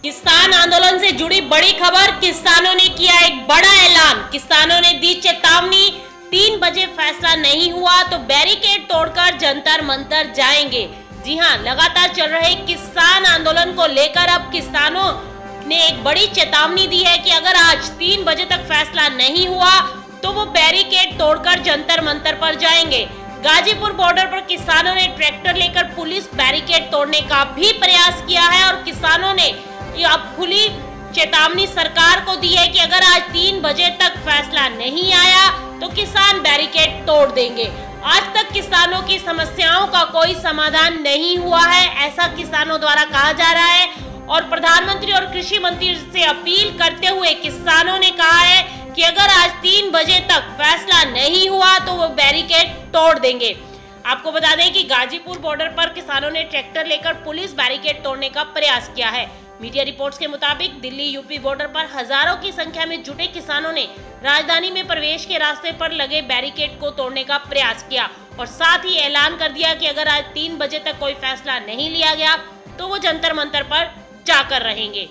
किसान आंदोलन से जुड़ी बड़ी खबर। किसानों ने किया एक बड़ा ऐलान। किसानों ने दी चेतावनी, 3 बजे फैसला नहीं हुआ तो बैरिकेड तोड़कर जंतर मंतर जाएंगे। जी हां, लगातार चल रहे किसान आंदोलन को लेकर अब किसानों ने एक बड़ी चेतावनी दी है कि अगर आज 3 बजे तक फैसला नहीं हुआ तो वो बैरिकेड तोड़कर जंतर मंतर पर जाएंगे। गाजीपुर बॉर्डर पर किसानों ने ट्रैक्टर लेकर पुलिस बैरिकेड तोड़ने का भी प्रयास किया है और किसानों ने अब खुली चेतावनी सरकार को दी है कि अगर आज 3 बजे तक फैसला नहीं आया तो किसान बैरिकेड तोड़ देंगे। आज तक किसानों की समस्याओं का कोई समाधान नहीं हुआ है, ऐसा किसानों द्वारा कहा जा रहा है और प्रधानमंत्री और कृषि मंत्री से अपील करते हुए किसानों ने कहा है कि अगर आज 3 बजे तक फैसला नहीं हुआ तो वो बैरिकेड तोड़ देंगे। आपको बता दें कि गाजीपुर बॉर्डर पर किसानों ने ट्रैक्टर लेकर पुलिस बैरिकेड तोड़ने का प्रयास किया है। मीडिया रिपोर्ट्स के मुताबिक दिल्ली यूपी बॉर्डर पर हजारों की संख्या में जुटे किसानों ने राजधानी में प्रवेश के रास्ते पर लगे बैरिकेड को तोड़ने का प्रयास किया और साथ ही ऐलान कर दिया कि अगर आज 3 बजे तक कोई फैसला नहीं लिया गया तो वो जंतर मंतर पर जाकर रहेंगे।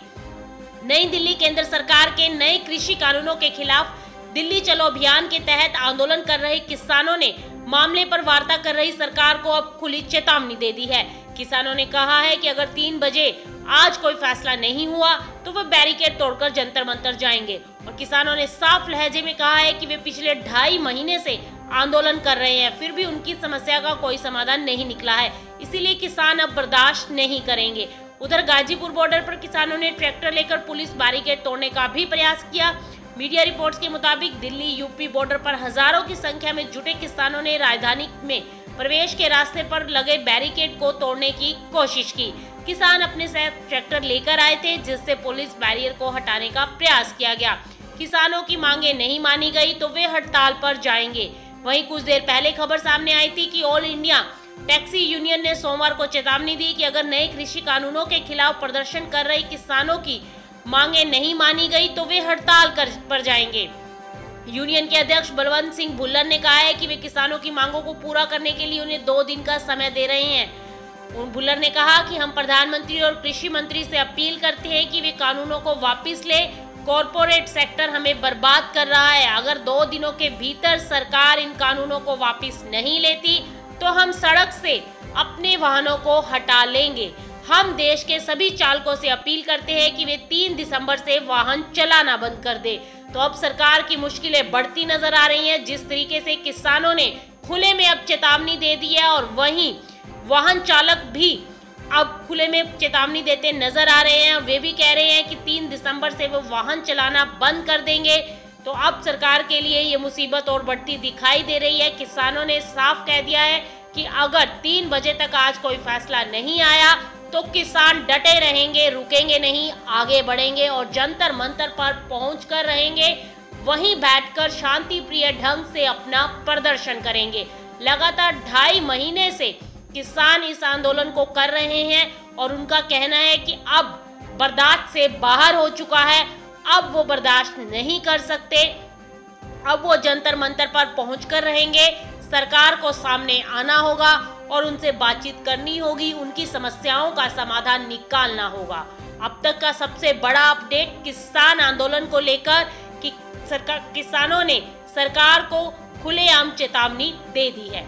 नई दिल्ली केंद्र सरकार के नए कृषि कानूनों के खिलाफ दिल्ली चलो अभियान के तहत आंदोलन कर रहे किसानों ने मामले पर वार्ता कर रही सरकार को अब खुली चेतावनी दे दी है। किसानों ने कहा है कि अगर 3 बजे आज कोई फैसला नहीं हुआ तो वह बैरिकेड तोड़कर जंतर मंतर जाएंगे और किसानों ने साफ लहजे में कहा है कि वे पिछले 2.5 महीने से आंदोलन कर रहे हैं, फिर भी उनकी समस्या का कोई समाधान नहीं निकला है, इसीलिए किसान अब बर्दाश्त नहीं करेंगे। उधर गाजीपुर बॉर्डर पर किसानों ने ट्रैक्टर लेकर पुलिस बैरिकेड तोड़ने का भी प्रयास किया। मीडिया रिपोर्ट्स के मुताबिक दिल्ली यूपी बॉर्डर पर हजारों की संख्या में जुटे किसानों ने राजधानी में प्रवेश के रास्ते पर लगे बैरिकेड को तोड़ने की कोशिश की। किसान अपने साथ ट्रैक्टर लेकर आए थे जिससे पुलिस बैरियर को हटाने का प्रयास किया गया। किसानों की मांगे नहीं मानी गई तो वे हड़ताल पर जाएंगे। वहीं कुछ देर पहले खबर सामने आई थी कि ऑल इंडिया टैक्सी यूनियन ने सोमवार को चेतावनी दी कि अगर नए कृषि कानूनों के खिलाफ प्रदर्शन कर रहे किसानों की मांगे नहीं मानी गई तो वे हड़ताल पर जाएंगे। यूनियन के अध्यक्ष बलवंत सिंह भुल्लर ने कहा है कि वे किसानों की मांगों को पूरा करने के लिए उन्हें 2 दिन का समय दे रहे हैं। भुल्लर ने कहा कि हम प्रधानमंत्री और कृषि मंत्री से अपील करते हैं कि वे कानूनों को वापस ले। कॉरपोरेट सेक्टर हमें बर्बाद कर रहा है। अगर 2 दिनों के भीतर सरकार इन कानूनों को वापस नहीं लेती तो हम सड़क से अपने वाहनों को हटा लेंगे। हम देश के सभी चालकों से अपील करते हैं कि वे 3 दिसंबर से वाहन चलाना बंद कर दे। तो अब सरकार की मुश्किलें बढ़ती नजर आ रही हैं। जिस तरीके से किसानों ने खुले में अब चेतावनी दे दी है और वहीं वाहन चालक भी अब खुले में चेतावनी देते नजर आ रहे हैं। वे भी कह रहे हैं कि 3 दिसंबर से वो वाहन चलाना बंद कर देंगे। तो अब सरकार के लिए ये मुसीबत और बढ़ती दिखाई दे रही है। किसानों ने साफ कह दिया है कि अगर 3 बजे तक आज कोई फैसला नहीं आया तो किसान डटे रहेंगे, रुकेंगे नहीं, आगे बढ़ेंगे और जंतर मंतर पर पहुंचकर रहेंगे। वहीं बैठकर शांति प्रिय ढंग से अपना प्रदर्शन करेंगे। लगातार 2.5 महीने से किसान इस आंदोलन को कर रहे हैं और उनका कहना है कि अब बर्दाश्त से बाहर हो चुका है, अब वो बर्दाश्त नहीं कर सकते, अब वो जंतर मंतर पर पहुंचकर रहेंगे। सरकार को सामने आना होगा और उनसे बातचीत करनी होगी, उनकी समस्याओं का समाधान निकालना होगा। अब तक का सबसे बड़ा अपडेट किसान आंदोलन को लेकर कि किसानों ने सरकार को खुलेआम चेतावनी दे दी है।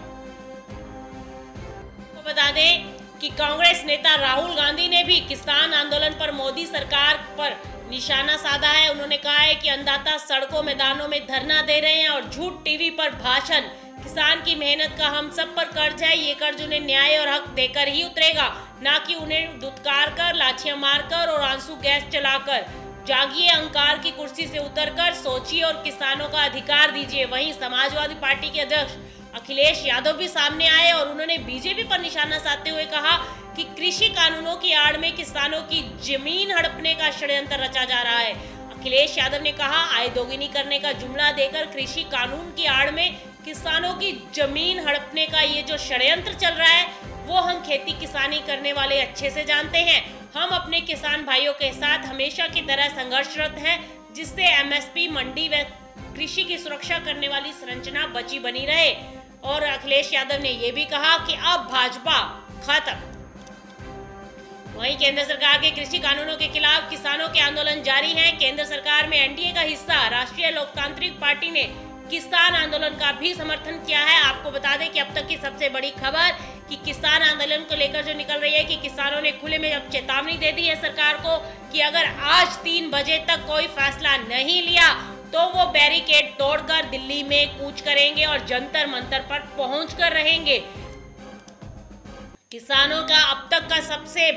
तो बता दें कि कांग्रेस नेता राहुल गांधी ने भी किसान आंदोलन पर मोदी सरकार पर निशाना साधा है। उन्होंने कहा है कि अन्नदाता सड़कों मैदानों में धरना दे रहे हैं और झूठ टीवी पर भाषण। किसान की मेहनत का हम सब पर कर्ज है, ये कर्ज उन्हें न्याय और हक देकर ही उतरेगा, ना कि उन्हें दुत्कार कर, लाठियां मारकर और आंसू गैस चलाकर। जागिए, अहंकार की कुर्सी से उतरकर सोचिए और किसानों का अधिकार दीजिए। वहीं समाजवादी पार्टी के अध्यक्ष अखिलेश यादव भी सामने आए और उन्होंने बीजेपी पर निशाना साधते हुए कहा कि कृषि कानूनों की आड़ में किसानों की जमीन हड़पने का षड्यंत्र रचा जा रहा है। अखिलेश यादव ने कहा, आय दोगुनी करने का जुमला देकर कृषि कानून की आड़ में किसानों की जमीन हड़पने का ये जो षड्यंत्र चल रहा है वो हम खेती किसानी करने वाले अच्छे से जानते हैं। हम अपने किसान भाइयों के साथ हमेशा की तरह संघर्षरत हैं, जिससे एमएसपी, मंडी व कृषि की सुरक्षा करने वाली संरचना बची बनी रहे। और अखिलेश यादव ने यह भी कहा कि अब भाजपा खत्म। वहीं केंद्र सरकार के कृषि कानूनों के खिलाफ किसानों के आंदोलन जारी है। केंद्र सरकार में एनडीए का हिस्सा राष्ट्रीय लोकतांत्रिक पार्टी ने किसान आंदोलन का भी समर्थन किया है। आपको बता दें कि अब तक की सबसे बड़ी खबर कि किसान आंदोलन को लेकर जो निकल रही है कि किसानों ने खुले में अब चेतावनी दे दी है सरकार को कि अगर आज 3 बजे तक कोई फैसला नहीं लिया तो वो बैरिकेड तोड़कर दिल्ली में कूच करेंगे और जंतर मंतर पर पहुंचकर रहेंगे। किसानों का अब तक का सबसे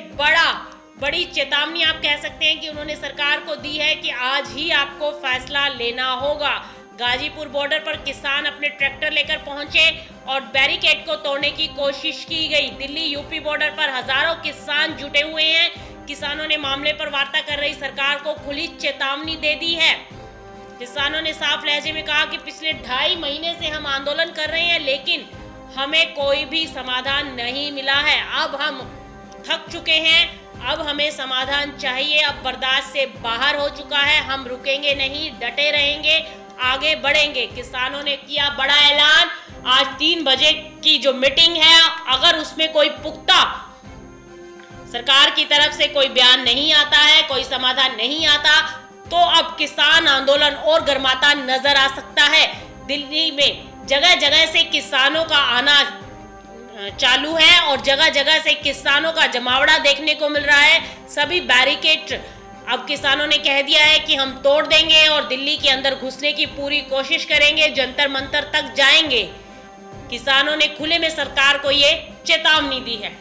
बड़ी चेतावनी आप कह सकते हैं कि उन्होंने सरकार को दी है कि आज ही आपको फैसला लेना होगा। गाजीपुर बॉर्डर पर किसान अपने ट्रैक्टर लेकर पहुंचे और बैरिकेड को तोड़ने की कोशिश की गई। दिल्ली यूपी बॉर्डर पर हजारों किसान जुटे हुए हैं। किसानों ने मामले पर वार्ता कर रही सरकार को खुली चेतावनी दे दी है। किसानों ने साफ लहजे में कहा कि पिछले 2.5 महीने से हम आंदोलन कर रहे हैं लेकिन हमें कोई भी समाधान नहीं मिला है। अब हम थक चुके हैं, अब हमें समाधान चाहिए, अब बर्दाश्त से बाहर हो चुका है, हम रुकेंगे नहीं, डटे रहेंगे, आगे बढ़ेंगे। किसानों ने किया बड़ा ऐलान। आज 3 बजे की जो मीटिंग है, अगर उसमें कोई पुख्ता सरकार की तरफ से कोई बयान नहीं आता है, कोई समाधान नहीं आता, तो अब किसान आंदोलन और गर्माता नजर आ सकता है। दिल्ली में जगह जगह से किसानों का आना चालू है और जगह जगह से किसानों का जमावड़ा देखने को मिल रहा है। सभी बैरिकेड अब किसानों ने कह दिया है कि हम तोड़ देंगे और दिल्ली के अंदर घुसने की पूरी कोशिश करेंगे, जंतर मंतर तक जाएंगे। किसानों ने खुले में सरकार को ये चेतावनी दी है।